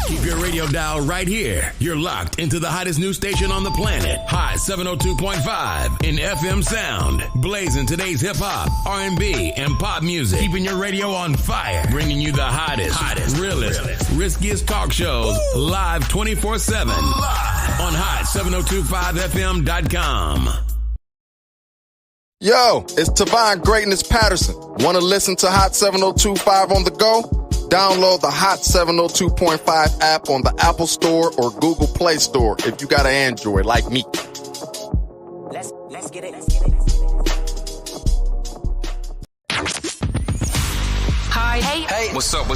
Keep your radio dial right here. You're locked into the hottest news station on the planet. Hot 702.5 in FM sound. Blazing today's hip-hop, R&B, and pop music. Keeping your radio on fire. Bringing you the hottest, realest, riskiest talk shows live 24/7 on hot7025fm.com. Yo, it's Tavon Greatness Patterson. Want to listen to Hot 702.5 on the go? Download the Hot 702.5 app on the Apple Store or Google Play Store if you got an Android like me. Let's get it. Hi. Hey. What's up?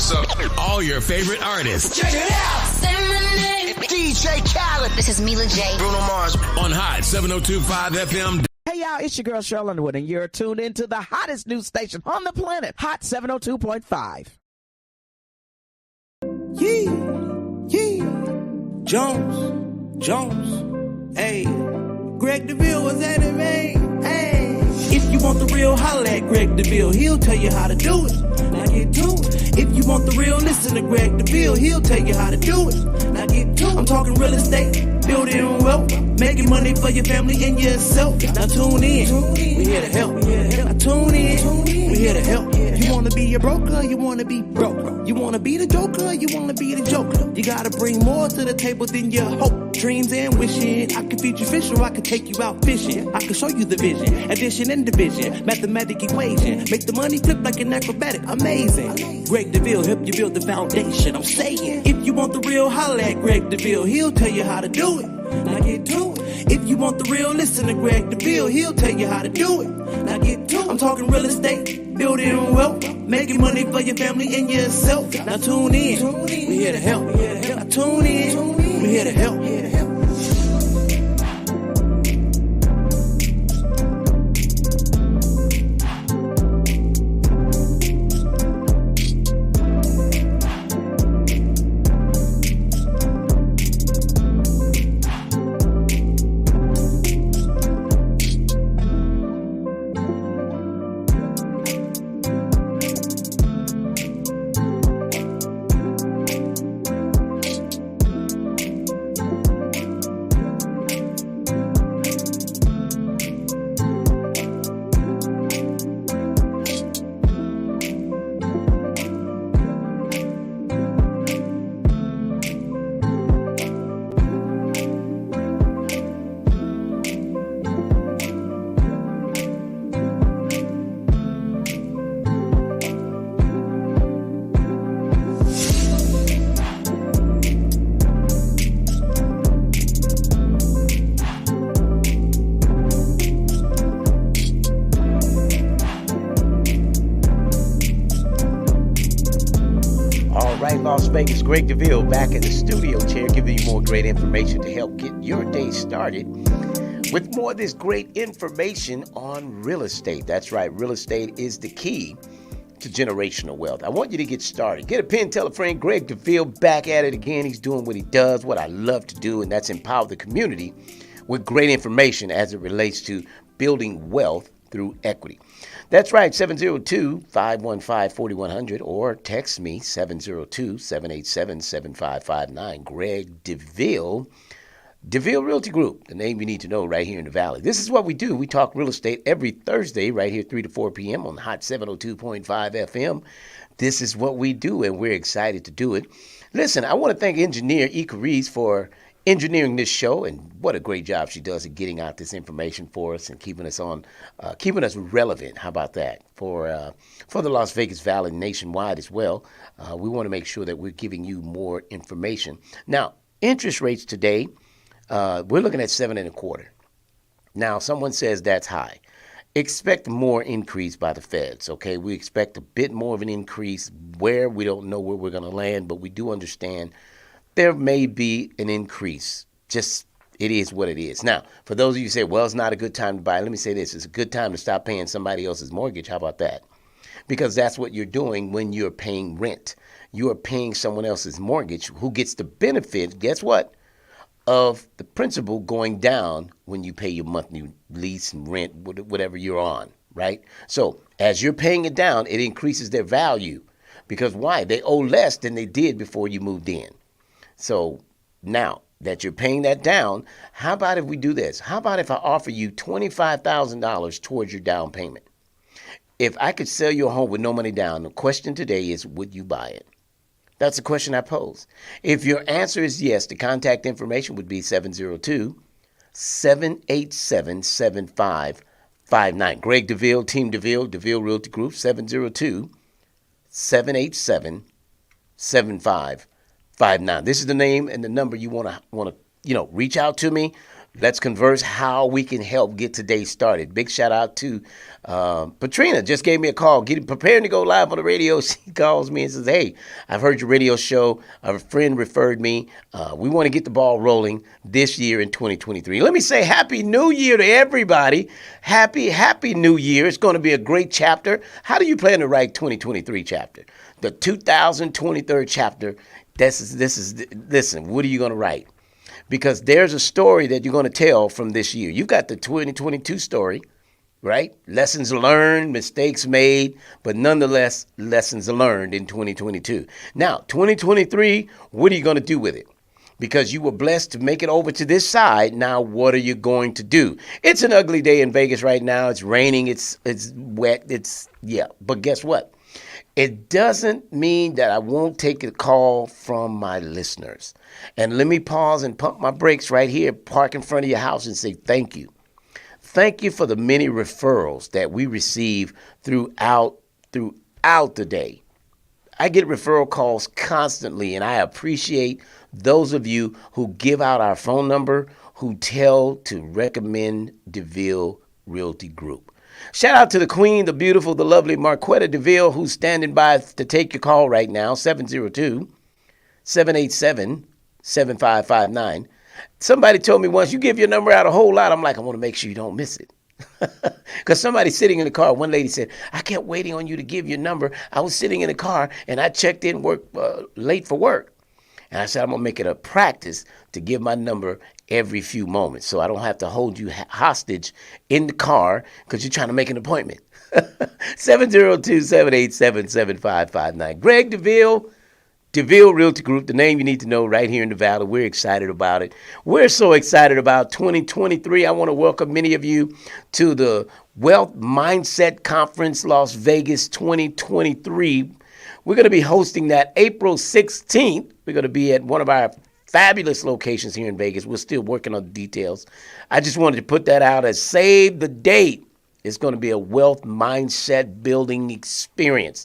All your favorite artists. Check it out. Say my name. DJ Khaled. This is Mila J. Bruno Mars. On Hot 702.5 FM. Hey y'all, it's your girl Cheryl Underwood, and you're tuned into the hottest news station on the planet, Hot 702.5. Yeah. Jones, hey. Greg Deville was at it, man, hey. If you want the real, holla at Greg Deville, he'll tell you how to do it. Now get to it. If you want the real, listen to Greg Deville, he'll tell you how to do it. Now get to it. I'm talking real estate, building wealth, making money for your family and yourself. Now tune in, we here to help. Now tune in, we here to help. You wanna be a broker, you wanna be broke. You wanna be the joker, you wanna be the joker. You gotta bring more to the table than your hope, dreams and wishing. I can feed you fish or I can take you out fishing. I can show you the vision, addition and division, mathematic equation. Make the money flip like an acrobatic, amazing. Greg Deville help you build the foundation, I'm saying. If you want the real, holla at Greg Deville, he'll tell you how to do it. Now get to it. If you want the real, listen to Greg Deville, he'll tell you how to do it. Now get to it. I'm talking real estate, building wealth, making money for your family and yourself. Now tune in, we here to help. Now tune in, we here to help. Las Vegas, Greg Deville back in the studio chair, giving you more great information to help get your day started with more of this great information on real estate. That's right, real estate is the key to generational wealth. I want you to get started. Get a pen, tell a friend. Greg Deville back at it again. He's doing what he does, what I love to do, and that's empower the community with great information as it relates to building wealth through equity. That's right, 702-515-4100 or text me, 702-787-7559. Greg Deville, Deville Realty Group, the name you need to know right here in the Valley. This is what we do. We talk real estate every Thursday right here 3 to 4 p.m. on Hot 702.5 FM. This is what we do, and we're excited to do it. Listen, I want to thank engineer Ika Rees for engineering this show, and what a great job she does at getting out this information for us and keeping us relevant. How about that for the Las Vegas Valley nationwide as well? We want to make sure that we're giving you more information. Now, interest rates today, we're looking at 7.25. Now, someone says that's high. Expect more increase by the feds. Okay, we expect a bit more of an increase. Where we don't know where we're going to land, but we do understand there may be an increase. Just it is what it is. Now, for those of you who say, well, it's not a good time to buy, let me say this. It's a good time to stop paying somebody else's mortgage. How about that? Because that's what you're doing when you're paying rent. You are paying someone else's mortgage who gets the benefit, guess what, of the principal going down when you pay your monthly lease and rent, whatever you're on, right? So as you're paying it down, it increases their value. Because why? They owe less than they did before you moved in. So now that you're paying that down, how about if we do this? How about if I offer you $25,000 towards your down payment? If I could sell you a home with no money down, the question today is, would you buy it? That's the question I pose. If your answer is yes, the contact information would be 702-787-7559. Greg Deville, Team Deville, Deville Realty Group, 702-787-7559. This is the name and the number you want to reach out to me. Let's converse how we can help get today started. Big shout out to Patrina. Just gave me a call, preparing to go live on the radio. She calls me and says, hey, I've heard your radio show. A friend referred me. We want to get the ball rolling this year in 2023. Let me say Happy New Year to everybody. Happy New Year. It's going to be a great chapter. How do you plan to write 2023 chapter? The 2023 chapter. Listen, what are you going to write? Because there's a story that you're going to tell from this year. You've got the 2022 story, right? Lessons learned, mistakes made, but nonetheless, lessons learned in 2022. Now, 2023, what are you going to do with it? Because you were blessed to make it over to this side. Now, what are you going to do? It's an ugly day in Vegas right now. It's raining. It's wet. But guess what? It doesn't mean that I won't take a call from my listeners. And let me pause and pump my brakes right here, park in front of your house and say thank you. Thank you for the many referrals that we receive throughout the day. I get referral calls constantly, and I appreciate those of you who give out our phone number, who tell to recommend Deville Realty Group. Shout out to the queen, the beautiful, the lovely Marquetta Deville, who's standing by to take your call right now, 702-787-7559. Somebody told me once, you give your number out a whole lot. I'm like, I want to make sure you don't miss it. Because somebody's sitting in the car. One lady said, I kept waiting on you to give your number. I was sitting in the car, and I checked in late for work. And I said, I'm going to make it a practice to give my number every few moments so I don't have to hold you hostage in the car because you're trying to make an appointment. 702-787-7559. Greg Deville, Deville Realty Group, the name you need to know right here in the Valley. We're excited about it. We're so excited about 2023. I want to welcome many of you to the Wealth Mindset Conference Las Vegas 2023. We're going to be hosting that April 16th. We're going to be at one of our fabulous locations here in Vegas. We're still working on the details. I just wanted to put that out as save the date. It's going to be a wealth mindset building experience.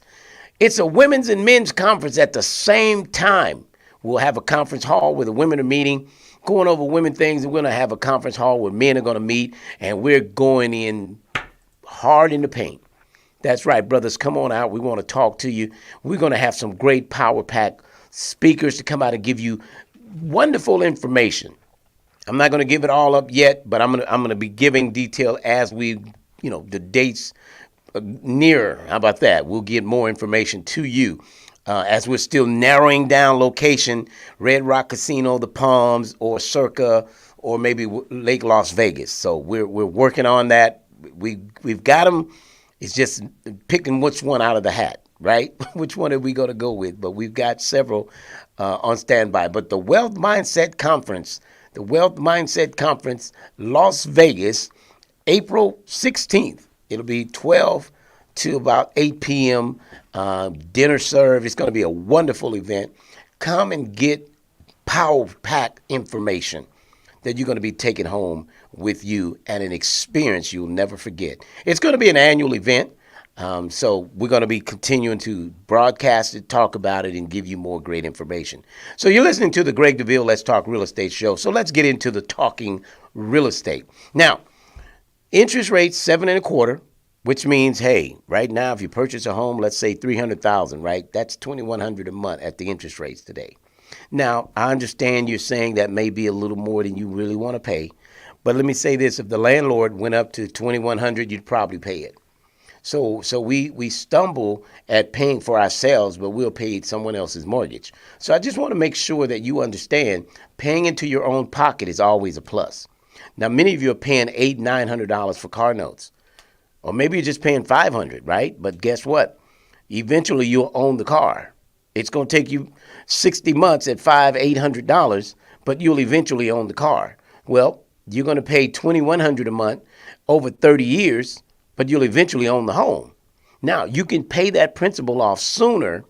It's a women's and men's conference at the same time. We'll have a conference hall where the women are meeting, going over women things, and we're going to have a conference hall where men are going to meet, and we're going in hard in the paint. That's right, brothers. Come on out. We want to talk to you. We're going to have some great power pack speakers to come out and give you wonderful information. I'm not going to give it all up yet, but I'm going to be giving detail as we, the dates nearer. How about that? We'll get more information to you as we're still narrowing down location, Red Rock Casino, the Palms, or Circa, or maybe Lake Las Vegas. So we're working on that. We've got them. It's just picking which one out of the hat, right? Which one are we going to go with? But we've got several on standby. But the Wealth Mindset Conference, Las Vegas, April 16th. It'll be 12 to about 8 p.m. Dinner served. It's going to be a wonderful event. Come and get power pack information that you're going to be taking home with you and an experience you'll never forget. It's going to be an annual event, so we're going to be continuing to broadcast it, talk about it, and give you more great information. So you're listening to the Greg Deville Let's Talk Real Estate show. So let's get into the talking real estate. Now, interest rates 7.25%, which means, hey, right now if you purchase a home, let's say $300,000, right? That's $2,100 a month at the interest rates today. Now, I understand you're saying that may be a little more than you really want to pay. But let me say this, if the landlord went up to $2,100, you'd probably pay it. So we stumble at paying for ourselves, but we'll pay someone else's mortgage. So I just want to make sure that you understand paying into your own pocket is always a plus. Now, many of you are paying $800, $900 for car notes. Or maybe you're just paying $500, right? But guess what? Eventually you'll own the car. It's going to take you 60 months at $800, but you'll eventually own the car. Well, you're going to pay $2,100 a month over 30 years, but you'll eventually own the home. Now, you can pay that principal off sooner,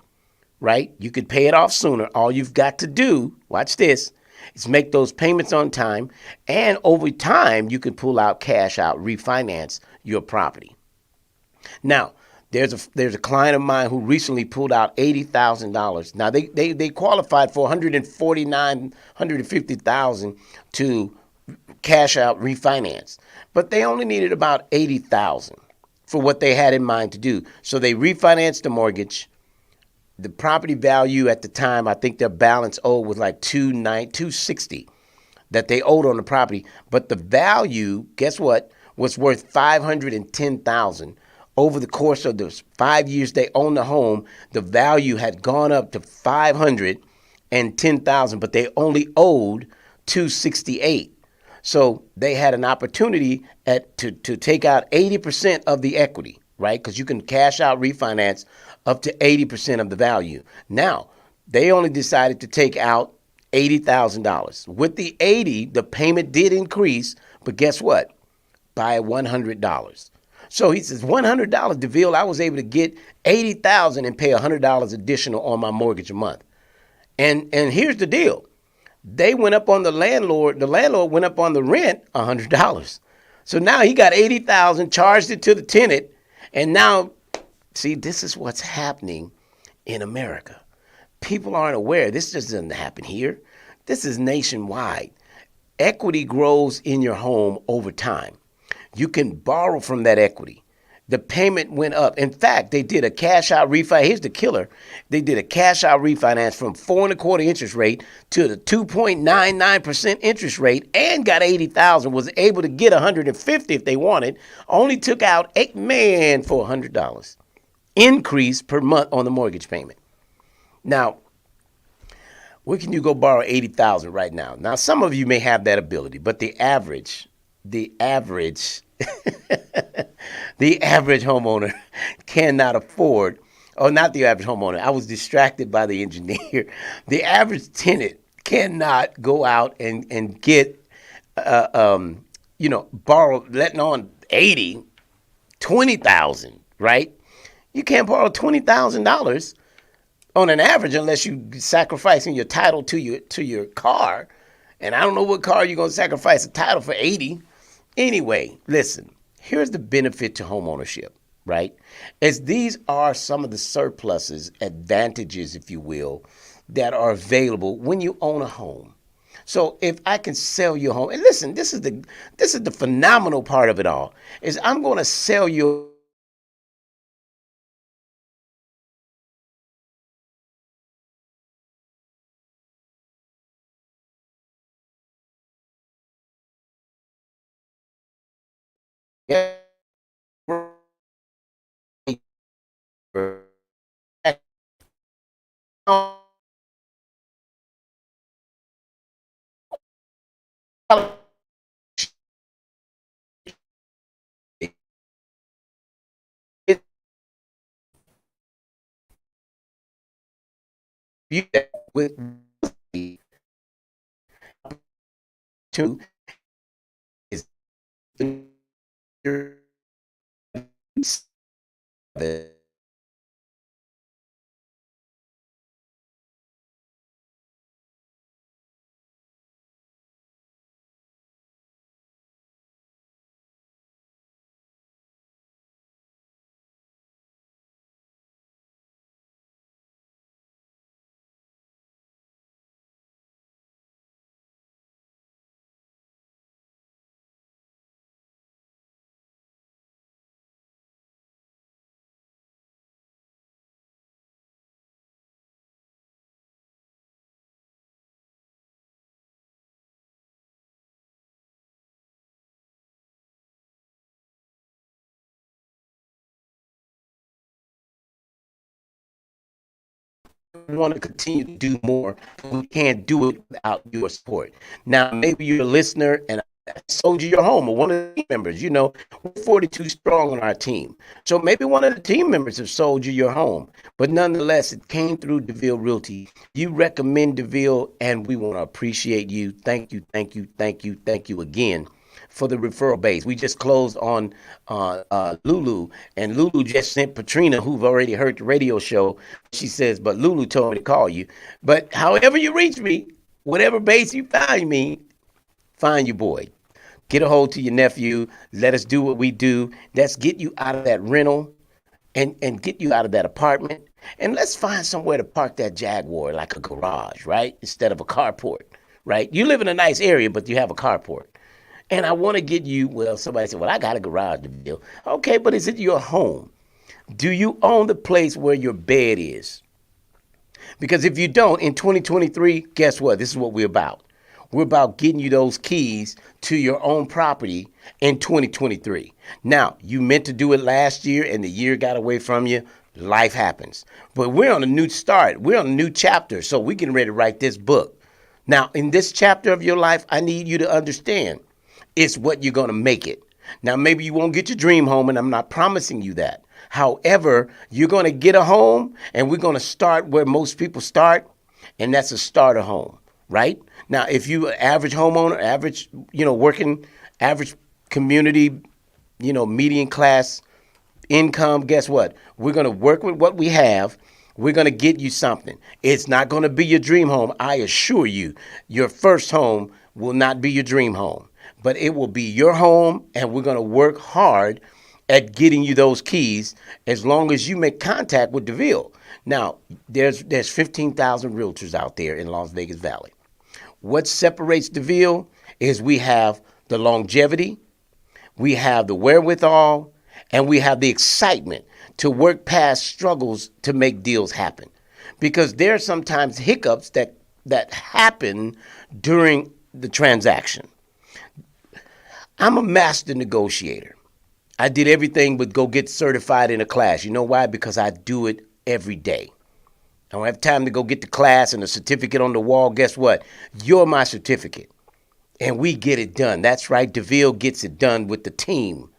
right? You could pay it off sooner. All you've got to do, watch this, is make those payments on time, and over time, you can pull out cash out, refinance your property. Now, there's a client of mine who recently pulled out $80,000. Now they qualified for $150,000 to cash out refinance, but they only needed about $80,000 for what they had in mind to do. So they refinanced the mortgage. The property value at the time, I think their balance owed was like $260 that they owed on the property, but the value, guess what, was worth $510,000. Over the course of the 5 years they owned the home, the value had gone up to $510,000, but they only owed $268. So they had an opportunity to take out 80% of the equity, right? Because you can cash out refinance up to 80% of the value. Now, they only decided to take out $80,000. With the 80, the payment did increase, but guess what? By $100. So he says, $100, Deville, I was able to get $80,000 and pay $100 additional on my mortgage a month. And here's the deal. They went up on the landlord went up on the rent $100. So now he got $80,000, charged it to the tenant, and now, see, this is what's happening in America. People aren't aware. This just doesn't happen here. This is nationwide. Equity grows in your home over time. You can borrow from that equity. The payment went up. In fact, they did a cash out refinance. Here's the killer. They did a cash out refinance from 4.25% interest rate to the 2.99% interest rate and got $80,000, was able to get $150 if they wanted, only took out $8,000 for $100 increase per month on the mortgage payment. Now, where can you go borrow $80,000 right now? Now, some of you may have that ability, but the average the average homeowner cannot afford, or not the average homeowner. I was distracted by the engineer. The average tenant cannot go out and get, borrow, letting on 80, 20,000, right? You can't borrow $20,000 on an average unless you sacrificing your title to your car. And I don't know what car you're going to sacrifice a title for 80. Anyway, listen, here's the benefit to homeownership, right? As these are some of the surpluses, advantages, if you will, that are available when you own a home. So if I can sell your home, and listen, this is the phenomenal part of it all, is I'm going to sell your with two is the want to continue to do more. We can't do it without your support. Now, maybe you're a listener and sold you your home, or one of the team members. You know, we're 42 strong on our team. So maybe one of the team members have sold you your home. But nonetheless, it came through Deville Realty. You recommend Deville, and we want to appreciate you. Thank you, thank you, thank you, thank you again for the referral base. We just closed on Lulu, and Lulu just sent Patrina, who've already heard the radio show. She says, but Lulu told me to call you. But however you reach me, whatever base you find me, find your boy. Get a hold to your nephew. Let us do what we do. Let's get you out of that rental and get you out of that apartment. And let's find somewhere to park that Jaguar, like a garage, right? Instead of a carport, right? You live in a nice area, but you have a carport. And I want to get you, well, somebody said, well, I got a garage to build. Okay, but is it your home? Do you own the place where your bed is? Because if you don't, in 2023, guess what? This is what we're about. We're about getting you those keys to your own property in 2023. Now, you meant to do it last year and the year got away from you. Life happens. But we're on a new start. We're on a new chapter. So we're getting ready to write this book. Now, in this chapter of your life, I need you to understand it's what you're going to make it. Now, maybe you won't get your dream home, and I'm not promising you that. However, you're going to get a home, and we're going to start where most people start, and that's a starter home. Right? Now, if you an average homeowner, average, working, average community, median class income, guess what? We're going to work with what we have. We're going to get you something. It's not going to be your dream home. I assure you, your first home will not be your dream home, but it will be your home, and we're going to work hard at getting you those keys as long as you make contact with Deville. Now, there's 15,000 realtors out there in Las Vegas Valley. What separates Deville is we have the longevity, we have the wherewithal, and we have the excitement to work past struggles to make deals happen. Because there are sometimes hiccups that happen during the transaction. I'm a master negotiator. I did everything but go get certified in a class. You know why? Because I do it every day. I don't have time to go get the class and a certificate on the wall. Guess what? You're my certificate. And we get it done. That's right. Deville gets it done with the team.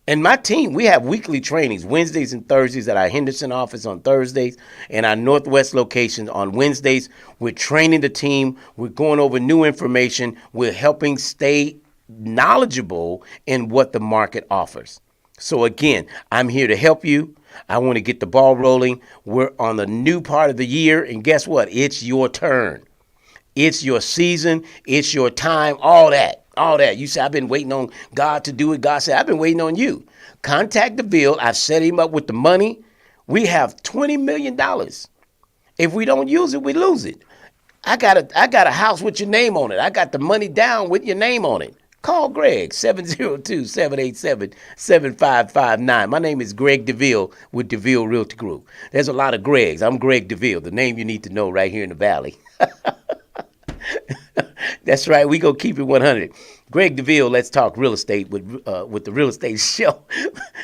And my team, we have weekly trainings, Wednesdays and Thursdays at our Henderson office on Thursdays and our Northwest locations on Wednesdays. We're training the team. We're going over new information. We're helping stay knowledgeable in what the market offers. So again, I'm here to help you. I want to get the ball rolling. We're on the new part of the year, and guess what? It's your turn. It's your season. It's your time. All that. You say, I've been waiting on God to do it. God said, I've been waiting on you. Contact Deville. I've set him up with the money. We have $20 million. If we don't use it, we lose it. I got a house with your name on it. I got the money down with your name on it. Call Greg, 702-787-7559. My name is Greg Deville with Deville Realty Group. There's a lot of Gregs. I'm Greg Deville, the name you need to know right here in the Valley. That's right. We go keep it 100. Greg Deville, let's talk real estate with the Real Estate Show.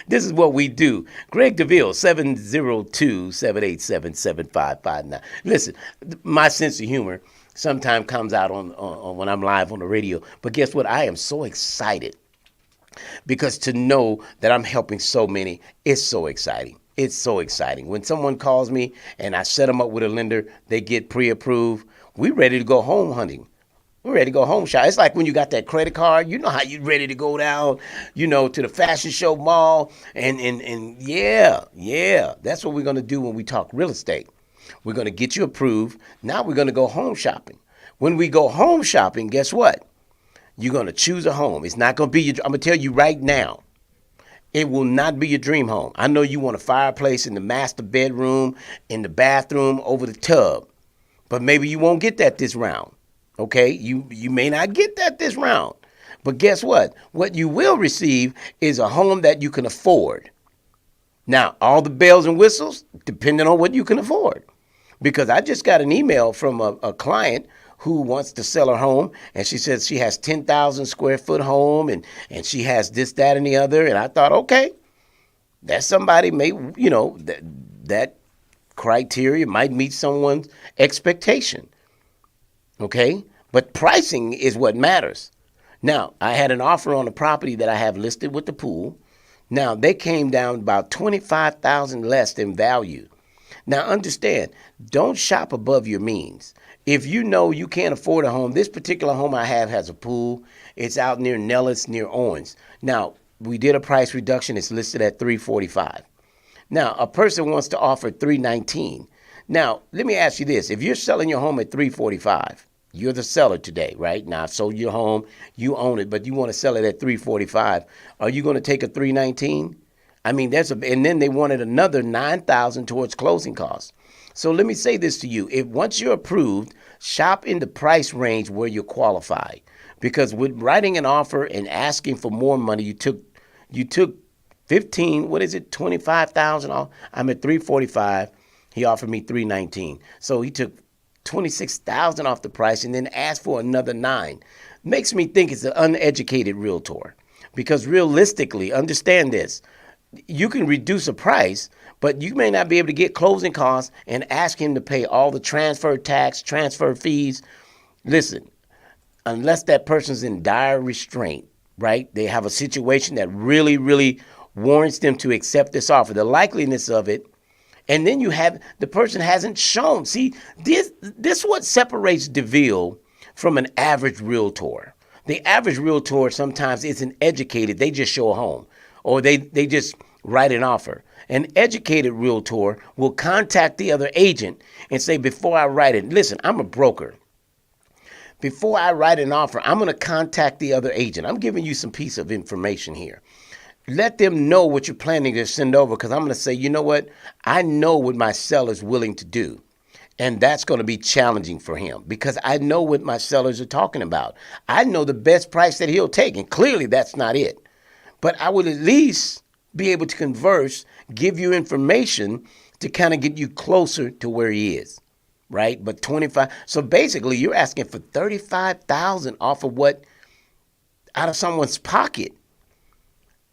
This is what we do. Greg Deville, 702-787-7559. Listen, my sense of humor sometimes comes out on when I'm live on the radio. But guess what? I am so excited because to know that I'm helping so many is so exciting. It's so exciting. When someone calls me and I set them up with a lender, they get pre-approved. We're ready to go home hunting. We're ready to go home shop. It's like when you got that credit card, you know how you're ready to go down, to the fashion show mall. And yeah, that's what we're going to do when we talk real estate. We're going to get you approved. Now we're going to go home shopping. When we go home shopping, guess what? You're going to choose a home. It's not going to be I'm going to tell you right now, it will not be your dream home. I know you want a fireplace in the master bedroom, in the bathroom, over the tub. But maybe you won't get that this round. Okay? You may not get that this round. But guess what? What you will receive is a home that you can afford. Now, all the bells and whistles, depending on what you can afford. Because I just got an email from a client who wants to sell her home, and she says she has 10,000 square foot home, and she has this, that, and the other. And I thought, okay, that's somebody that criteria might meet someone's expectation. Okay? But pricing is what matters. Now, I had an offer on a property that I have listed with the pool. Now, they came down about $25,000 less than value. Now, understand, don't shop above your means. If you know you can't afford a home, this particular home I have has a pool. It's out near Nellis, near Owens. Now, we did a price reduction. It's listed at $345,000. Now, a person wants to offer $319,000. Now, let me ask you this. If you're selling your home at $345,000, you're the seller today, right? Now, I've sold your home, you own it, but you want to sell it at $345,000. Are you going to take a $319,000? I mean, and then they wanted another $9,000 towards closing costs. So let me say this to you. If once you're approved, shop in the price range where you're qualified. Because with writing an offer and asking for more money, you took 25,000 off. I'm at $345,000. He offered me $319,000. So he took $26,000 off the price and then asked for another $9,000. Makes me think it's an uneducated realtor. Because realistically, understand this. You can reduce a price, but you may not be able to get closing costs and ask him to pay all the transfer tax, transfer fees. Listen, unless that person's in dire restraint, right? They have a situation that really, really warrants them to accept this offer. The likeliness of it. And then you have the person hasn't shown. See, this what separates Deville from an average realtor. The average realtor sometimes isn't educated. They just show a home. Or they just write an offer. An educated realtor will contact the other agent and say, before I write it, listen, I'm a broker. Before I write an offer, I'm going to contact the other agent. I'm giving you some piece of information here. Let them know what you're planning to send over, because I'm going to say, you know what? I know what my seller's willing to do. And that's going to be challenging for him because I know what my sellers are talking about. I know the best price that he'll take, and clearly that's not it. But I would at least be able to converse, give you information to kind of get you closer to where he is, right? But 25. So basically, you're asking for $35,000 off of what out of someone's pocket.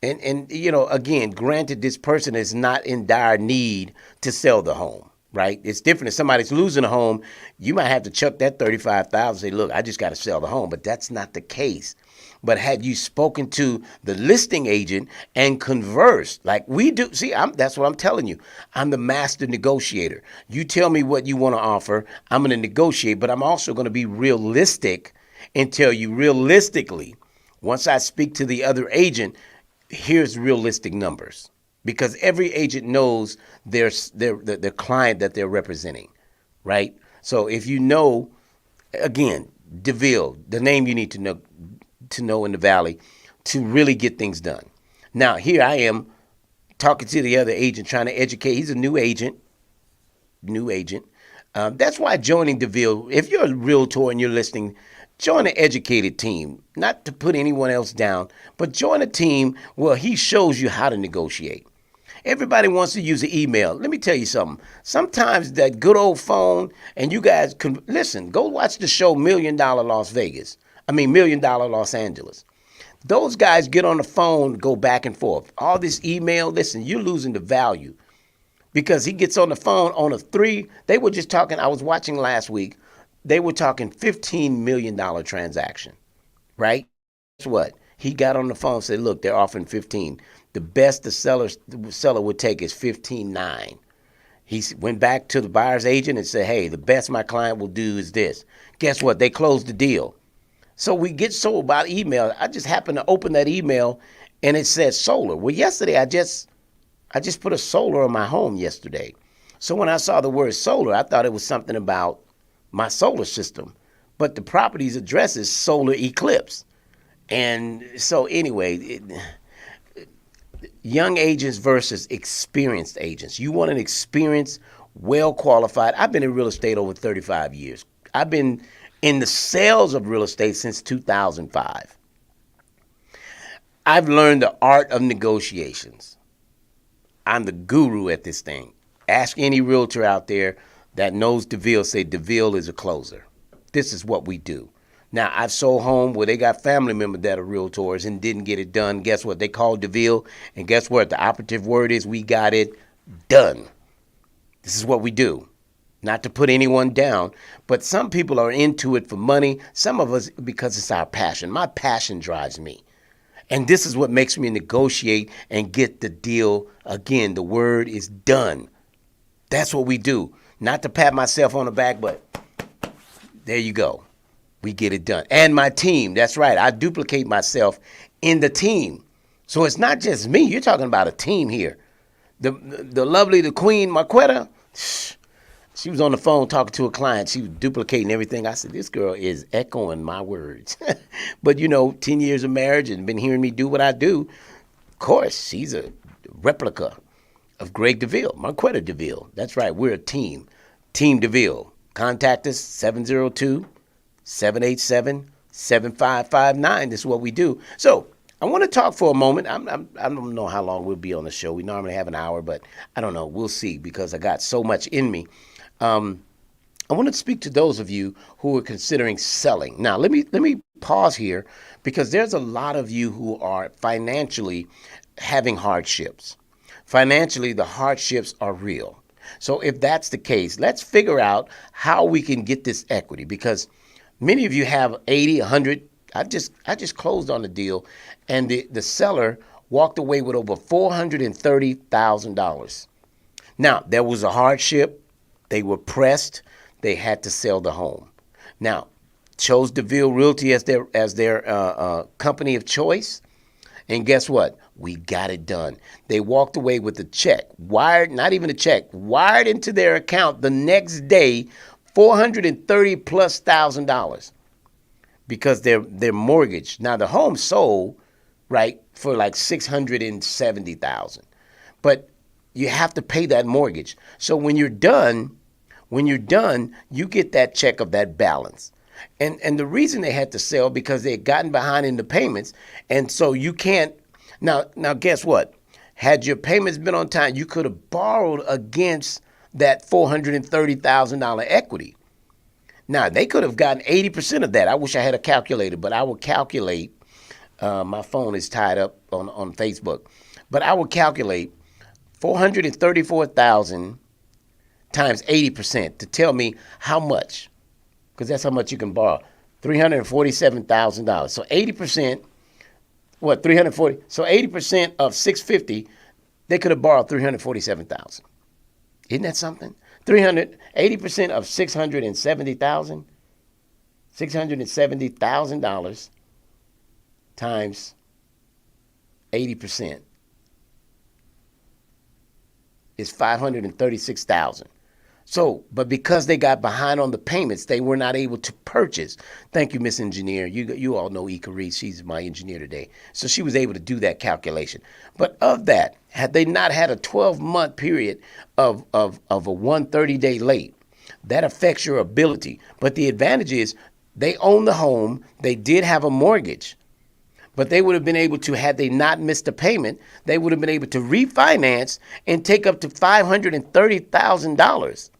And you know, again, granted, this person is not in dire need to sell the home, right? It's different. If somebody's losing a home, you might have to chuck that $35,000. Say, look, I just got to sell the home, but that's not the case. But had you spoken to the listing agent and conversed like we do, see, that's what I'm telling you. I'm the master negotiator. You tell me what you want to offer. I'm going to negotiate, but I'm also going to be realistic and tell you realistically, once I speak to the other agent, here's realistic numbers. Because every agent knows their client that they're representing, right? So if you know, again, Deville, the name you need to know in the Valley to really get things done. Now, here I am talking to the other agent, trying to educate. He's a new agent. That's why joining Deville, if you're a realtor and you're listening, join an educated team, not to put anyone else down, but join a team where he shows you how to negotiate. Everybody wants to use an email. Let me tell you something. Sometimes that good old phone, and you guys can, listen, go watch the show $1 Million Los Angeles. Those guys get on the phone, go back and forth. All this email, listen, you're losing the value. Because he gets on the phone on they were just talking, I was watching last week, they were talking $15 million transaction, right? Guess what? He got on the phone and said, look, they're offering 15. The best the seller would take is 15.9. He went back to the buyer's agent and said, hey, the best my client will do is this. Guess what? They closed the deal. So we get so about email. I just happened to open that email and it said solar. Well, yesterday I just put a solar on my home yesterday. So when I saw the word solar, I thought it was something about my solar system. But the property's address is Solar Eclipse. And so anyway, young agents versus experienced agents. You want an experienced, well-qualified. I've been in real estate over 35 years. I've been in the sales of real estate since 2005. I've learned the art of negotiations. I'm the guru at this thing. Ask any realtor out there that knows Deville, say Deville is a closer. This is what we do. Now, I've sold home where they got family members that are realtors and didn't get it done. Guess what? They called Deville, and guess what? The operative word is we got it done. This is what we do. Not to put anyone down, but some people are into it for money. Some of us because it's our passion. My passion drives me. And this is what makes me negotiate and get the deal. Again, the word is done. That's what we do. Not to pat myself on the back, but there you go. We get it done. And my team, that's right. I duplicate myself in the team. So it's not just me. You're talking about a team here. The lovely, the queen, Marquetta, she was on the phone talking to a client. She was duplicating everything. I said, this girl is echoing my words. But, 10 years of marriage and been hearing me do what I do. Of course, she's a replica of Greg Deville, Marquetta Deville. That's right. We're a team. Team Deville. Contact us, 702-787-7559. This is what we do. So I want to talk for a moment. I don't know how long we'll be on the show. We normally have an hour, but I don't know. We'll see because I got so much in me. I want to speak to those of you who are considering selling. Now, let me pause here because there's a lot of you who are financially having hardships. Financially, the hardships are real. So if that's the case, let's figure out how we can get this equity because many of you have 80, 100. I just closed on the deal and the seller walked away with over $430,000. Now, there was a hardship. They were pressed. They had to sell the home. Now, chose Deville Realty as their company of choice. And guess what? We got it done. They walked away with a check, wired, not even a check, wired into their account the next day, $430,000+ because their mortgage. Now the home sold, right, for like $670,000, but you have to pay that mortgage. So when you're done, you get that check of that balance. And the reason they had to sell because they had gotten behind in the payments. And so you can't, now guess what? Had your payments been on time, you could have borrowed against that $430,000 equity. Now, they could have gotten 80% of that. I wish I had a calculator, but I will calculate. My phone is tied up on Facebook. But I will calculate 434,000 times 80% to tell me how much. Because that's how much you can borrow, $347,000. So 80%, what, 340? So 80% of 650, they could have borrowed $347,000. Isn't that something? 80% of $670,000, $670,000 times 80% is $536,000. So, but because they got behind on the payments, they were not able to purchase. Thank you, Miss Engineer. You all know Ika Reese. She's my engineer today. So she was able to do that calculation. But of that, had they not had a 12-month period of a 130-day late, that affects your ability. But the advantage is they own the home. They did have a mortgage. But they would have been able to, had they not missed a payment, they would have been able to refinance and take up to $530,000.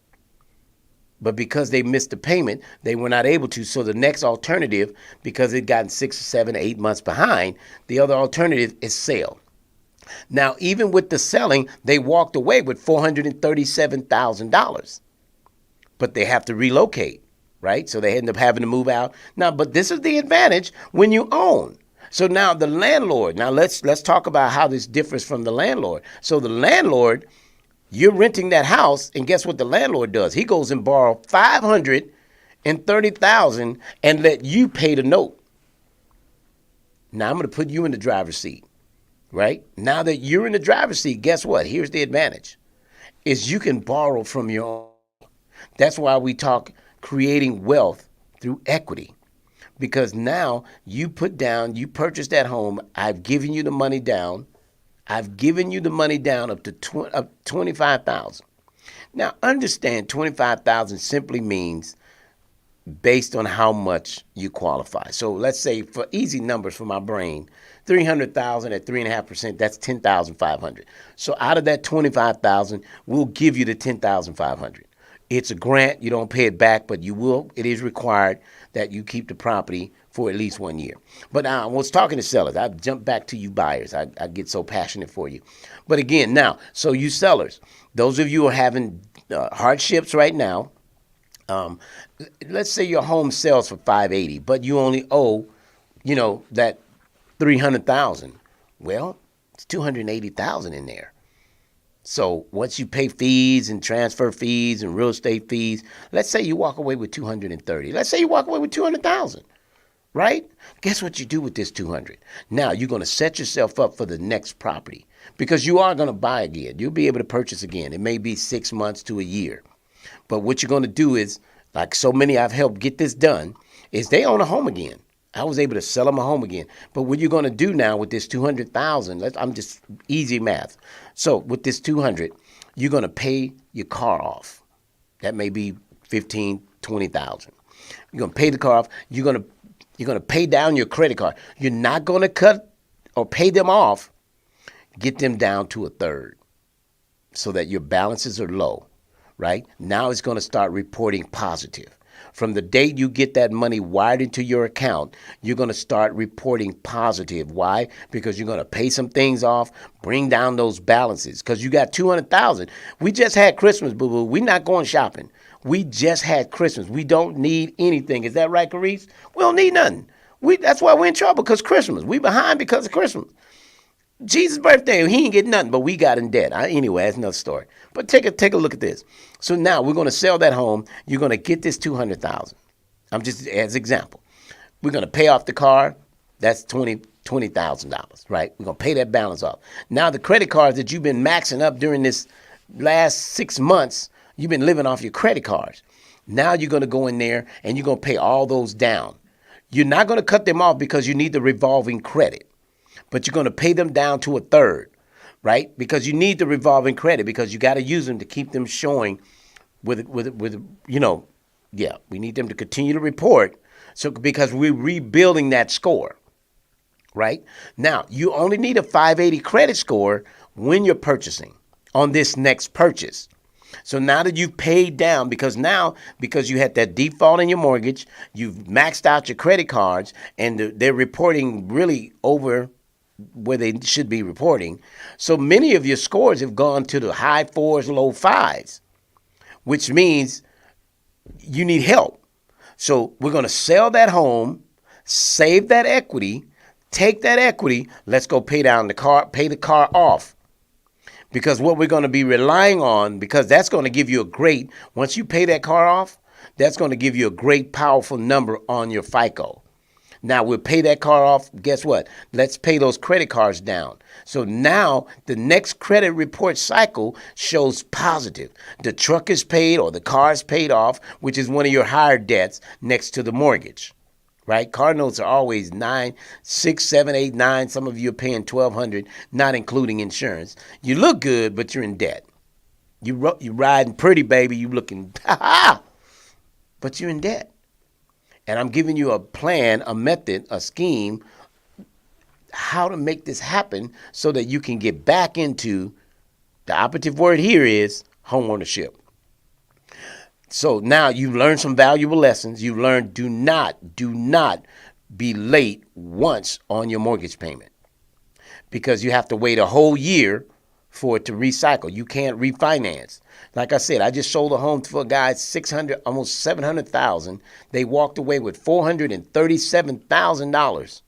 But because they missed the payment, they were not able to. So the next alternative, because it gotten 6, 7, 8 months behind, the other alternative is sale. Now, even with the selling, they walked away with $437,000. But they have to relocate, right? So they end up having to move out. Now, but this is the advantage when you own. So now the landlord, now let's talk about how this differs from the landlord. So the landlord, you're renting that house, and guess what the landlord does? He goes and borrows $530,000 and let you pay the note. Now I'm going to put you in the driver's seat, right? Now that you're in the driver's seat, guess what? Here's the advantage, is you can borrow from your own. That's why we talk creating wealth through equity. Because now you purchased that home. I've given you the money down. I've given you the money down up to $25,000. Now understand, $25,000 simply means based on how much you qualify. So let's say, for easy numbers for my brain, $300,000 at 3.5%, that's $10,500. So out of that $25,000, we'll give you the $10,500. It's a grant. You don't pay it back, but you will. It is required that you keep the property for at least 1 year. But I was talking to sellers. I jump back to you buyers. I get so passionate for you. But again, now, so you sellers, those of you who are having hardships right now. Let's say your home sells for 580, but you only owe, that 300,000. Well, it's 280,000 in there. So once you pay fees and transfer fees and real estate fees, let's say you walk away with 230. Let's say you walk away with 200,000, right? Guess what you do with this 200? Now you're going to set yourself up for the next property because you are going to buy again. You'll be able to purchase again. It may be 6 months to a year. But what you're going to do is, like so many I've helped get this done, is they own a home again. I was able to sell them a home again. But what you're going to do now with this 200,000, I'm just easy math. So with this 200, you're going to pay your car off. That may be 15, 20,000. You're going to pay the car off. You're going to pay down your credit card. You're not going to cut or pay them off. Get them down to a third so that your balances are low, right? Now it's going to start reporting positive. From the date you get that money wired into your account, you're going to start reporting positive. Why? Because you're going to pay some things off, bring down those balances. Because you got 200,000. We just had Christmas, boo-boo. We're not going shopping. We just had Christmas. We don't need anything. Is that right, Carice? We don't need nothing. That's why we're in trouble, because Christmas. We behind because of Christmas. Jesus' birthday, he ain't get nothing, but we got in debt. Anyway, that's another story. But take a look at this. So now we're going to sell that home. You're going to get this 200,000. I'm just as example. We're going to pay off the car. That's $20,000, right? We're going to pay that balance off. Now the credit cards that you've been maxing up during this last 6 months, you've been living off your credit cards. Now you're going to go in there and you're going to pay all those down. You're not going to cut them off because you need the revolving credit. But you're going to pay them down to a third, right? Because you need the revolving credit because you got to use them to keep them showing we need them to continue to report. So because we're rebuilding that score, right? Now, you only need a 580 credit score when you're purchasing on this next purchase. So now that you've paid down, because you had that default in your mortgage, you've maxed out your credit cards, and they're reporting really over where they should be reporting. So many of your scores have gone to the high 4s, low 5s, which means you need help. So we're going to sell that home, save that equity, take that equity, let's go pay the car off. Because what we're going to be relying on, because that's going to give you once you pay that car off, that's going to give you a great, powerful number on your FICO. Now we'll pay that car off. Guess what? Let's pay those credit cards down. So now the next credit report cycle shows positive. The truck is paid or the car is paid off, which is one of your higher debts next to the mortgage, right? Car notes are always 9, 6, 7, 8, 9. Some of you are paying $1,200, not including insurance. You look good, but you're in debt. You riding pretty, baby. You looking, but you're in debt. And I'm giving you a plan, a method, a scheme, how to make this happen so that you can get back into, the operative word here is homeownership. So now you've learned some valuable lessons. You've learned do not be late once on your mortgage payment, because you have to wait a whole year for it to recycle. You can't refinance. Like I said, I just sold a home for a guy, $600,000, almost $700,000. They walked away with $437,000.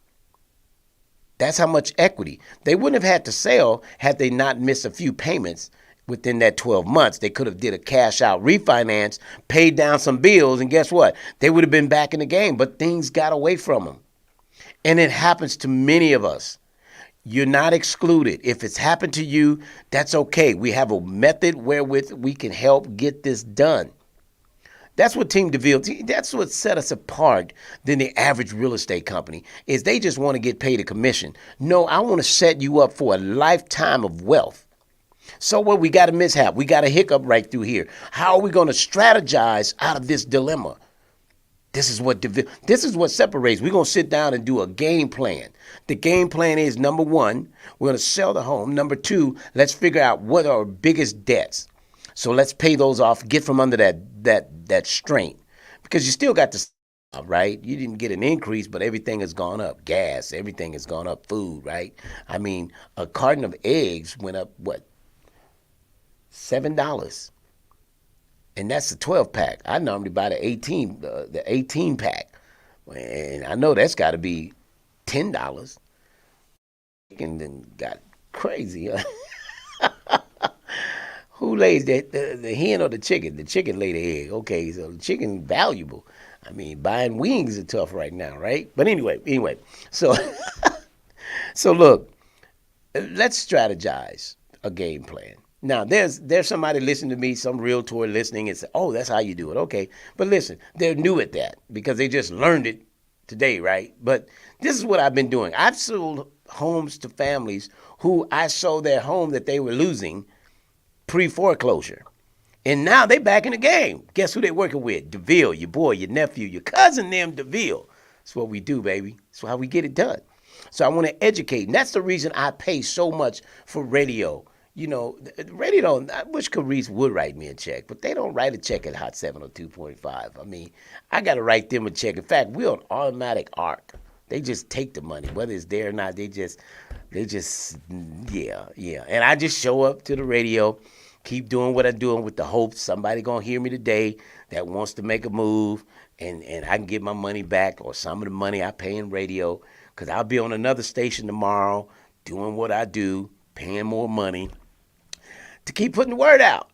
That's how much equity. They wouldn't have had to sell had they not missed a few payments within that 12 months. They could have did a cash out refinance, paid down some bills, and guess what? They would have been back in the game, but things got away from them. And it happens to many of us. You're not excluded. If it's happened to you, that's okay. We have a method wherewith we can help get this done. That's what Team Deville, that's what set us apart than the average real estate company, is they just want to get paid a commission. No, I want to set you up for a lifetime of wealth. So what, we got a mishap. We got a hiccup right through here. How are we going to strategize out of this dilemma? This is what separates. We're going to sit down and do a game plan. The game plan is, number one, we're going to sell the home. Number two, let's figure out what are our biggest debts. So let's pay those off, get from under that strain. Because you still got the, right? You didn't get an increase, but everything has gone up. Gas, everything has gone up. Food, right? I mean, a carton of eggs went up, what? $7. and that's the 12 pack. I normally buy the 18 pack, and I know that's got to be $10. And then got crazy. Who lays that, the hen or the chicken? The chicken laid the egg. Okay, so the chicken valuable. I mean, buying wings are tough right now, right? But anyway, so so look, let's strategize a game plan. Now, there's somebody listening to me, some realtor listening and say, oh, that's how you do it. Okay, but listen, they're new at that because they just learned it today, right? But this is what I've been doing. I've sold homes to families who I sold their home that they were losing pre-foreclosure. And now they back in the game. Guess who they working with? Deville, your boy, your nephew, your cousin named Deville. That's what we do, baby. That's how we get it done. So I want to educate. And that's the reason I pay so much for radio. You know, radio don't, I wish Carice would write me a check, but they don't write a check at Hot 702.5. I mean, I got to write them a check. In fact, we're on automatic arc. They just take the money, whether it's there or not. They just, yeah. And I just show up to the radio, keep doing what I'm doing with the hope somebody gonna hear me today that wants to make a move, and I can get my money back or some of the money I pay in radio, because I'll be on another station tomorrow doing what I do, paying more money to keep putting the word out.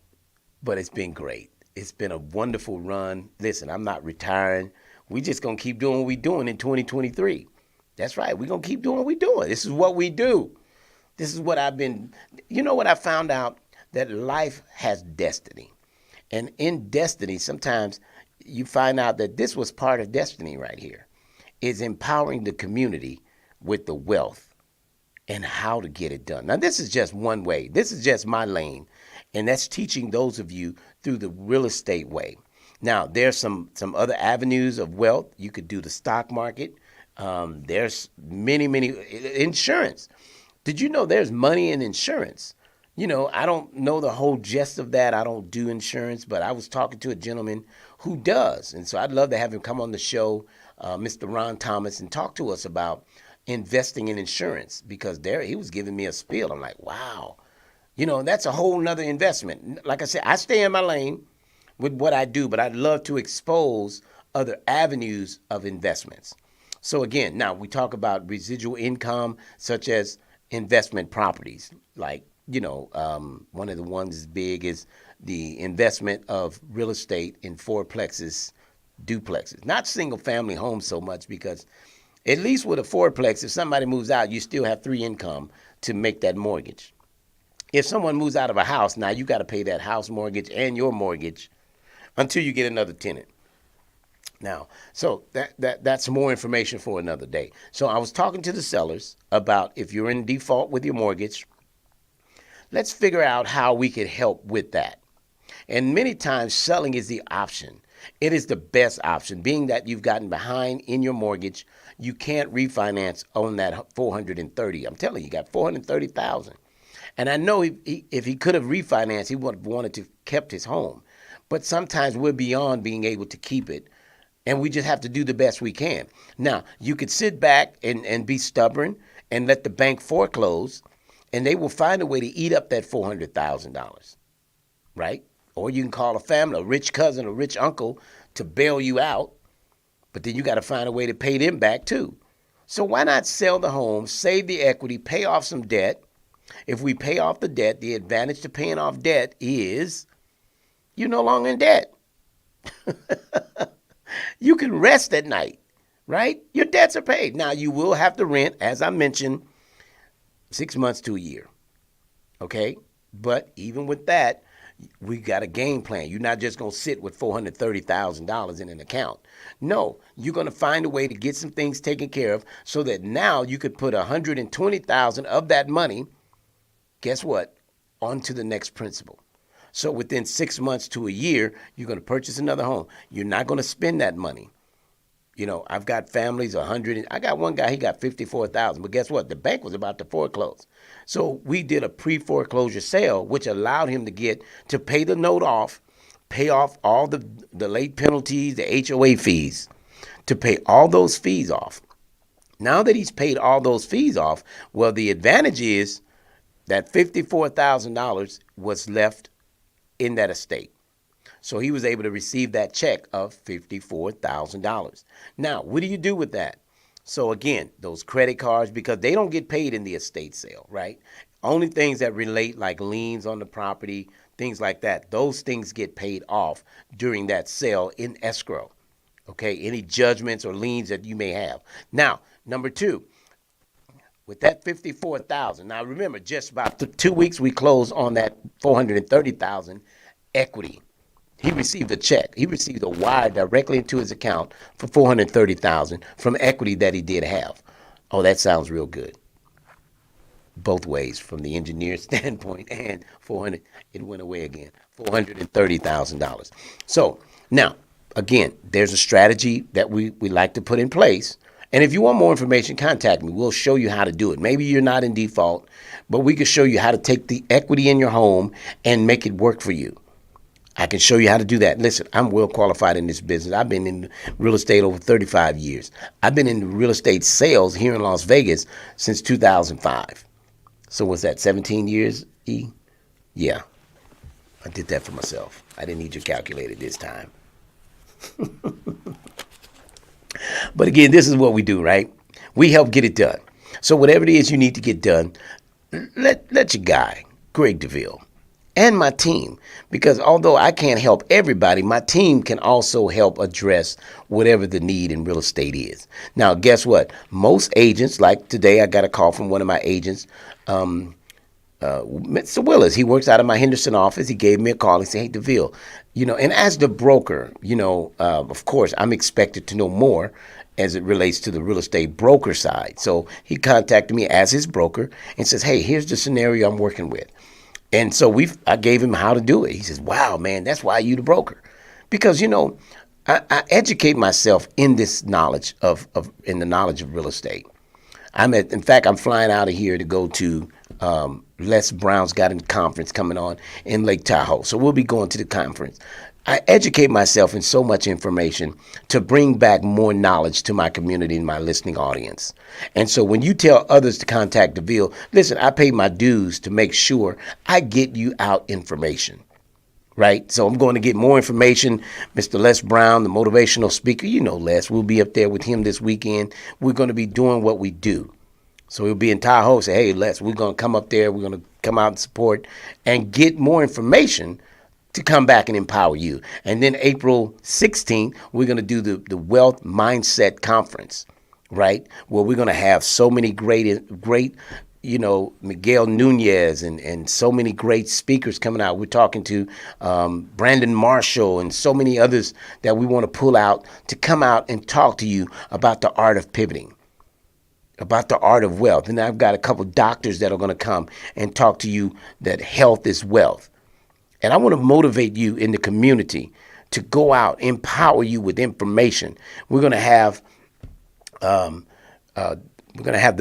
But it's been great. It's been a wonderful run. Listen, I'm not retiring. We just gonna keep doing what we're doing in 2023. That's right. We're gonna keep doing what we're doing. This is what we do. This is what I've been, you know what I found out? That life has destiny. And in destiny, sometimes you find out that this was part of destiny right here, is empowering the community with the wealth and how to get it done. Now, this is just one way. This is just my lane. And that's teaching those of you through the real estate way. Now, there's some other avenues of wealth. You could do the stock market. There's many insurance. Did you know there's money in insurance? You know, I don't know the whole gist of that. I don't do insurance, but I was talking to a gentleman who does. And so I'd love to have him come on the show, Mr. Ron Thomas, and talk to us about investing in insurance, because there he was giving me a spiel. I'm like, wow, you know, that's a whole nother investment. Like I said, I stay in my lane with what I do, but I'd love to expose other avenues of investments. So again, now we talk about residual income, such as investment properties, like, you know, one of the ones big is the investment of real estate in fourplexes, duplexes, not single family homes so much, because at least with a fourplex, if somebody moves out, you still have 3 income to make that mortgage. If someone moves out of a house, now you got to pay that house mortgage and your mortgage until you get another tenant. Now, so that's more information for another day. So I was talking to the sellers about, if you're in default with your mortgage, let's figure out how we could help with that. And many times selling is the option. It is the best option, being that you've gotten behind in your mortgage. You can't refinance on that 430. I'm telling you, you got 430,000. And I know if he could have refinanced, he would have wanted to kept his home. But sometimes we're beyond being able to keep it, and we just have to do the best we can. Now, you could sit back and be stubborn and let the bank foreclose, and they will find a way to eat up that $400,000, right? Or you can call a family, a rich cousin, a rich uncle to bail you out, but then you got to find a way to pay them back too. So why not sell the home, save the equity, pay off some debt? If we pay off the debt, the advantage to paying off debt is you're no longer in debt. You can rest at night, right? Your debts are paid. Now, you will have to rent, as I mentioned, 6 months to a year, okay? But even with that, we got a game plan. You're not just going to sit with $430,000 in an account. No, you're going to find a way to get some things taken care of so that now you could put $120,000 of that money, guess what, onto the next principal. So within 6 months to a year, you're going to purchase another home. You're not going to spend that money. You know, I've got families, I got one guy, he got $54,000, but guess what? The bank was about to foreclose. So we did a pre-foreclosure sale, which allowed him to pay the note off, pay off all the late penalties, the HOA fees, to pay all those fees off. Now that he's paid all those fees off, well, the advantage is that $54,000 was left in that estate. So he was able to receive that check of $54,000. Now, what do you do with that? So again, those credit cards, because they don't get paid in the estate sale, right? Only things that relate like liens on the property, things like that, those things get paid off during that sale in escrow. Okay, any judgments or liens that you may have. Now, number two, with that $54,000. Now remember, just about 2 weeks we closed on that $430,000 equity. He received a check. He received a wire directly into his account for $430,000 from equity that he did have. Oh, that sounds real good. Both ways, from the engineer standpoint and 400. It went away again. $430,000. So now, again, there's a strategy that we like to put in place. And if you want more information, contact me. We'll show you how to do it. Maybe you're not in default, but we can show you how to take the equity in your home and make it work for you. I can show you how to do that. Listen, I'm well qualified in this business. I've been in real estate over 35 years. I've been in real estate sales here in Las Vegas since 2005. So what's that, 17 years, E? Yeah, I did that for myself. I didn't need your calculator this time. But again, this is what we do, right? We help get it done. So whatever it is you need to get done, let your guy, Greg Deville, and my team, because although I can't help everybody, my team can also help address whatever the need in real estate is. Now, guess what? Most agents, like today, I got a call from one of my agents, Mr. Willis. He works out of my Henderson office. He gave me a call. He said, hey, Deville, and as the broker, of course, I'm expected to know more as it relates to the real estate broker side. So he contacted me as his broker and says, hey, here's the scenario I'm working with. And so I gave him how to do it. He says, wow, man, that's why you the broker. Because, I educate myself in this knowledge in the knowledge of real estate. In fact, I'm flying out of here to go to Les Brown's got a conference coming on in Lake Tahoe. So we'll be going to the conference. I educate myself in so much information to bring back more knowledge to my community and my listening audience. And so when you tell others to contact Deville, listen, I pay my dues to make sure I get you out information, right? So I'm going to get more information. Mr. Les Brown, the motivational speaker, Les, we'll be up there with him this weekend. We're going to be doing what we do. So we'll be in Tahoe, say, hey, Les, we're going to come up there. We're going to come out and support and get more information to come back and empower you. And then April 16th, we're going to do the Wealth Mindset Conference, right? Where we're going to have so many great, Miguel Nunez and so many great speakers coming out. We're talking to Brandon Marshall and so many others that we want to pull out to come out and talk to you about the art of pivoting, about the art of wealth. And I've got a couple doctors that are going to come and talk to you that health is wealth. And I want to motivate you in the community to go out, empower you with information. We're going to have the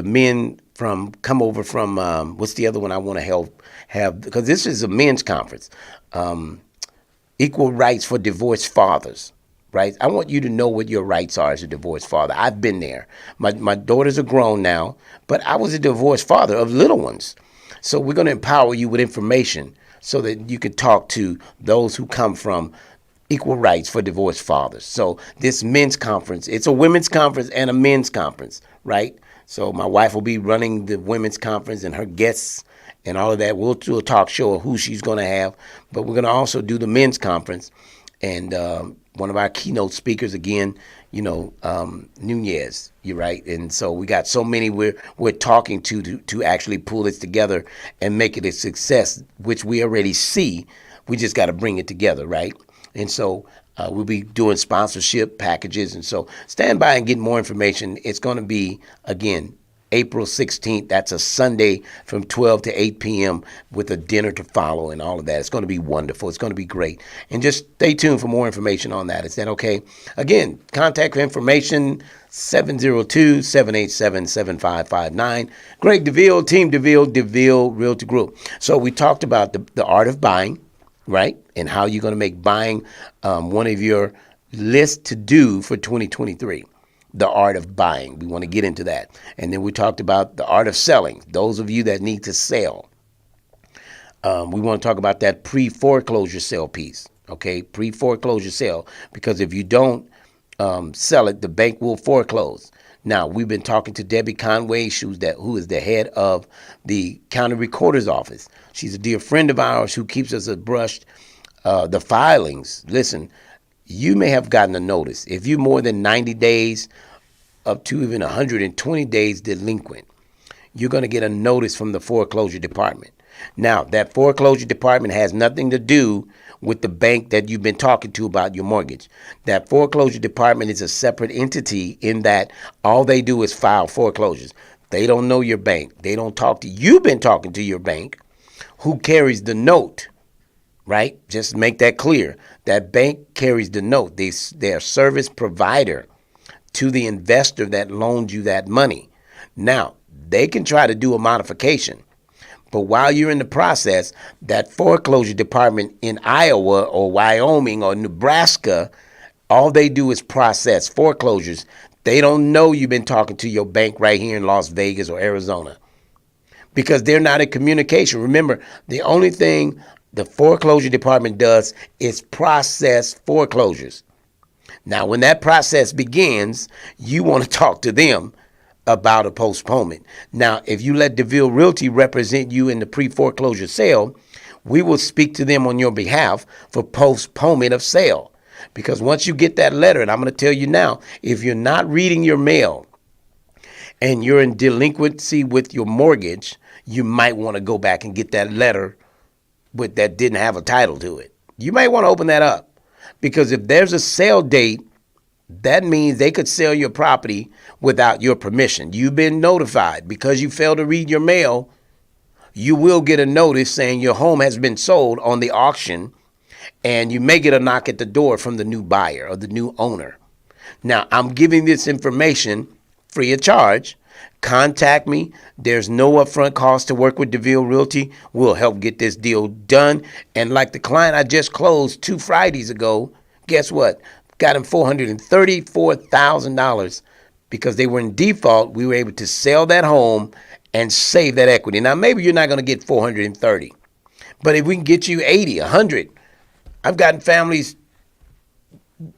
men come over from what's the other one I want to have, because this is a men's conference, equal rights for divorced fathers. Right? I want you to know what your rights are as a divorced father. I've been there. My daughters are grown now, but I was a divorced father of little ones. So we're going to empower you with information so that you can talk to those who come from equal rights for divorced fathers. So this men's conference, it's a women's conference and a men's conference, right? So my wife will be running the women's conference and her guests and all of that. We'll do a talk show of who she's going to have, but we're going to also do the men's conference. And one of our keynote speakers, again, Nunez, you're right. And so we got so many we're talking to actually pull this together and make it a success, which we already see. We just got to bring it together, right? And so we'll be doing sponsorship packages. And so stand by and get more information. It's going to be, again, April 16th. That's a Sunday from 12 to 8 p.m. with a dinner to follow and all of that. It's going to be wonderful. It's going to be great. And just stay tuned for more information on that. Is that okay? Again, contact information 702-787-7559. Greg Deville, Team Deville, Deville Realty Group. So we talked about the art of buying, right? And how you're going to make buying one of your lists to do for 2023. The art of buying. We want to get into that. And then we talked about the art of selling. Those of you that need to sell. We want to talk about that pre-foreclosure sale piece. okay, pre-foreclosure sale, because if you don't sell it, the bank will foreclose. Now, we've been talking to Debbie Conway, who is the head of the county recorder's office. She's a dear friend of ours who keeps us abreast the filings. Listen, you may have gotten a notice. If you're more than 90 days up to even 120 days delinquent, you're going to get a notice from the foreclosure department. Now, that foreclosure department has nothing to do with the bank that you've been talking to about your mortgage. That foreclosure department is a separate entity in that all they do is file foreclosures. They don't know your bank. They don't talk to you. You've been talking to your bank, who carries the note, right? Just make that clear. That bank carries the note. They're a service provider to the investor that loaned you that money. Now, they can try to do a modification. But while you're in the process, that foreclosure department in Iowa or Wyoming or Nebraska, all they do is process foreclosures. They don't know you've been talking to your bank right here in Las Vegas or Arizona because they're not in communication. Remember, the only thing the foreclosure department does is process foreclosures. Now, when that process begins, you want to talk to them about a postponement. Now, if you let Deville Realty represent you in the pre-foreclosure sale, we will speak to them on your behalf for postponement of sale. Because once you get that letter, and I'm going to tell you now, if you're not reading your mail and you're in delinquency with your mortgage, you might want to go back and get that letter that didn't have a title to it. You might want to open that up, because if there's a sale date, that means they could sell your property without your permission. You've been notified. Because you failed to read your mail, you will get a notice saying your home has been sold on the auction, and you may get a knock at the door from the new buyer or the new owner. Now, I'm giving this information free of charge. Contact me. There's no upfront cost to work with Deville Realty. We'll help get this deal done. And like the client I just closed 2 Fridays ago, guess what? Got him $434,000 because they were in default. We were able to sell that home and save that equity. Now, maybe you're not going to get 430, but if we can get you 80, 100, I've gotten families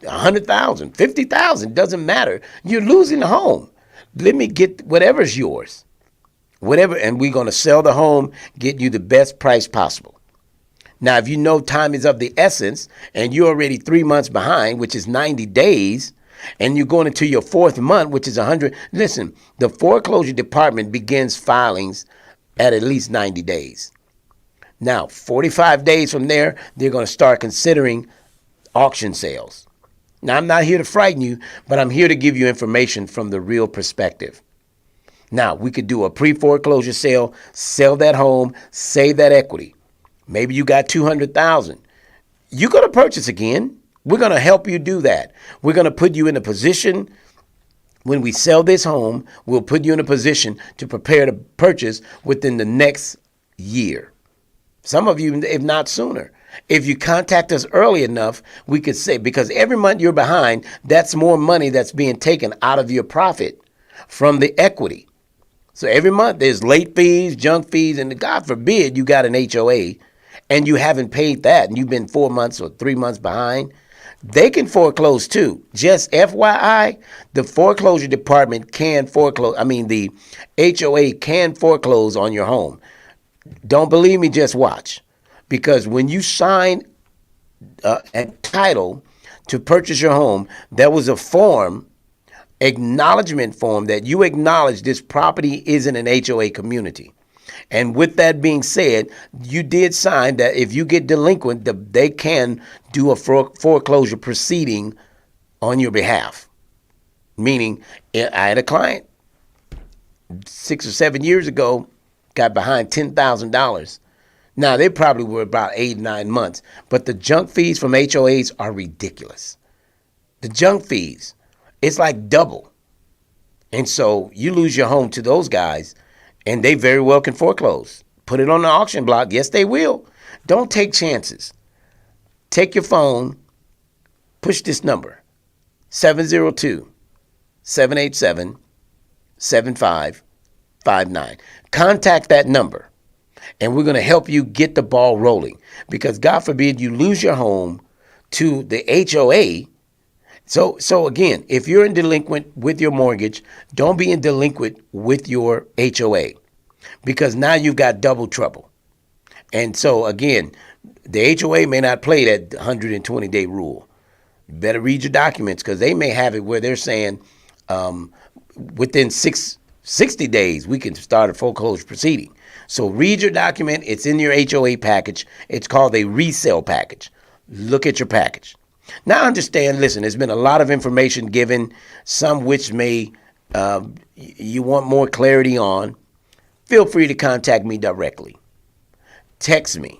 100,000, 50,000, doesn't matter. You're losing the home. Let me get whatever's yours, whatever, and we're going to sell the home, get you the best price possible. Now, if you know time is of the essence and you're already 3 months behind, which is 90 days, and you're going into your 4th month, which is 100, listen, the foreclosure department begins filings at least 90 days. Now, 45 days from there, they're going to start considering auction sales. Now, I'm not here to frighten you, but I'm here to give you information from the real perspective. Now, we could do a pre-foreclosure sale, sell that home, save that equity. Maybe you got 200,000. You're going to purchase again. We're going to help you do that. We're going to put you in a position when we sell this home, we'll put you in a position to prepare to purchase within the next year. Some of you, if not sooner. If you contact us early enough, we could say, because every month you're behind, that's more money that's being taken out of your profit from the equity. So every month there's late fees, junk fees, and God forbid you got an HOA and you haven't paid that and you've been 4 months or 3 months behind. They can foreclose too. Just FYI, the foreclosure department can foreclose. the HOA can foreclose on your home. Don't believe me, just watch. Because when you sign a title to purchase your home, there was a form, acknowledgement form, that you acknowledge this property isn't an HOA community. And with that being said, you did sign that if you get delinquent, they can do a foreclosure proceeding on your behalf. Meaning, I had a client 6 or 7 years ago, got behind $10,000. Now, they probably were about 8, 9 months, but the junk fees from HOAs are ridiculous. The junk fees, it's like double. And so you lose your home to those guys, and they very well can foreclose. Put it on the auction block. Yes, they will. Don't take chances. Take your phone, push this number, 702-787-7559. Contact that number, and we're going to help you get the ball rolling. Because God forbid you lose your home to the HOA. So again, if you're in delinquent with your mortgage, don't be in delinquent with your HOA, because now you've got double trouble. And so again, the HOA may not play that 120-day rule. You better read your documents, because they may have it where they're saying within 60 days we can start a foreclosure proceeding. So read your document. It's in your HOA package. It's called a resale package. Look at your package. Now understand, listen, there's been a lot of information given, some which may you want more clarity on. Feel free to contact me directly. Text me,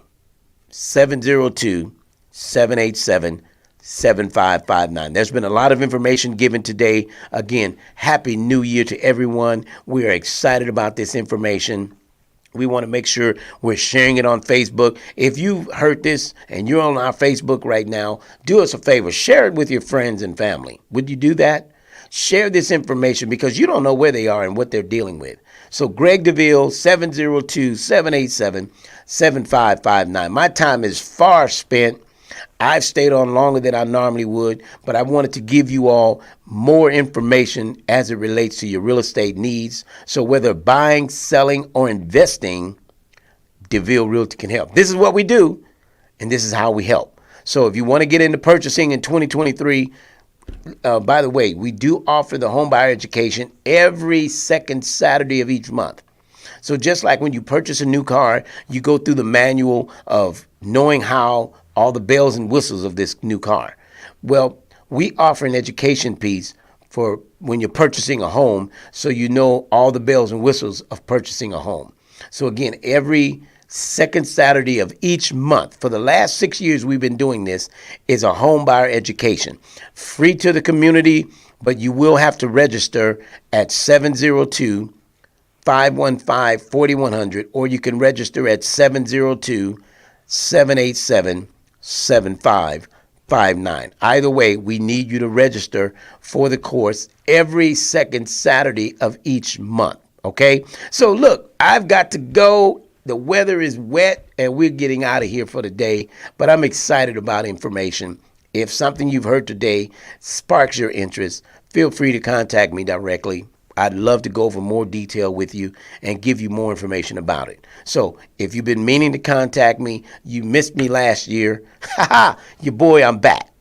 702-787-7559. There's been a lot of information given today. Again, Happy New Year to everyone. We are excited about this information. We want to make sure we're sharing it on Facebook. If you heard this and you're on our Facebook right now, do us a favor. Share it with your friends and family. Would you do that? Share this information, because you don't know where they are and what they're dealing with. So Greg Deville, 702-787-7559. My time is far spent. I've stayed on longer than I normally would, but I wanted to give you all more information as it relates to your real estate needs. So whether buying, selling, or investing, Deville Realty can help. This is what we do, and this is how we help. So if you want to get into purchasing in 2023, by the way, we do offer the home buyer education every second Saturday of each month. So just like when you purchase a new car, you go through the manual of knowing how all the bells and whistles of this new car. Well, we offer an education piece for when you're purchasing a home, so you know all the bells and whistles of purchasing a home. So again, every second Saturday of each month, for the last 6 years we've been doing this, is a home buyer education. Free to the community, but you will have to register at 702-515-4100, or you can register at 702-787-7559. Either way, we need you to register for the course every second Saturday of each month, okay? So look, I've got to go. The weather is wet, and we're getting out of here for the day, but I'm excited about information. If something you've heard today sparks your interest, feel free to contact me directly. I'd love to go over more detail with you and give you more information about it. So if you've been meaning to contact me, you missed me last year, your boy, I'm back.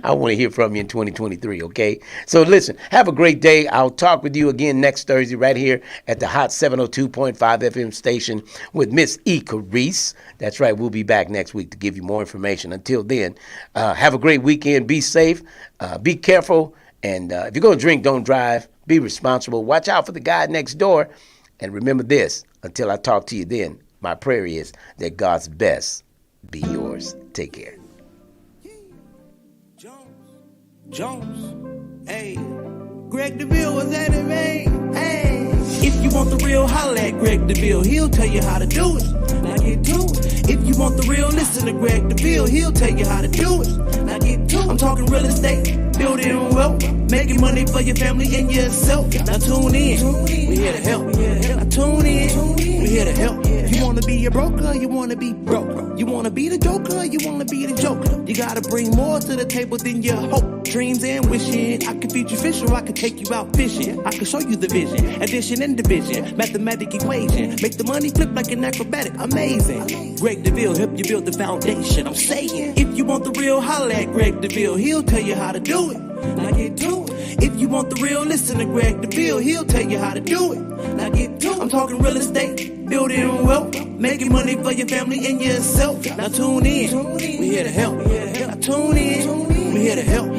I want to hear from you in 2023, okay? So listen, have a great day. I'll talk with you again next Thursday right here at the Hot 702.5 FM station with Miss E. Carice. That's right, we'll be back next week to give you more information. Until then, have a great weekend. Be safe. Be careful. And if you're going to drink, don't drive. Be responsible. Watch out for the guy next door. And remember this, until I talk to you then, my prayer is that God's best be yours. Take care. Jones, hey, Greg Deville was at it, man. Hey, if you want the real, holla at Greg Deville. He'll tell you how to do it. Now get to it. If you want the real, listen to Greg Deville. He'll tell you how to do it. Now get to it. I'm talking real estate, building wealth, making money for your family and yourself. Now tune in. We here to help. Now tune in. We here to help. You wanna be a broker, you wanna be broke. You wanna be the joker, you wanna be the joker. You gotta bring more to the table than your hope, dreams, and wishing. I can feed you fish, or I can take you out fishing. I can show you the vision, addition and division, mathematic equation. Make the money flip like an acrobatic, amazing. Greg Deville help you build the foundation. I'm saying, if you want the real, holla at Greg Deville. He'll tell you how to do it. Now get to it. If you want the real, listen to Greg Deville. He'll tell you how to do it. Now get to it. I'm talking real estate, building wealth, making money for your family and yourself. Now tune in. We here to help. Now tune in. We here to help.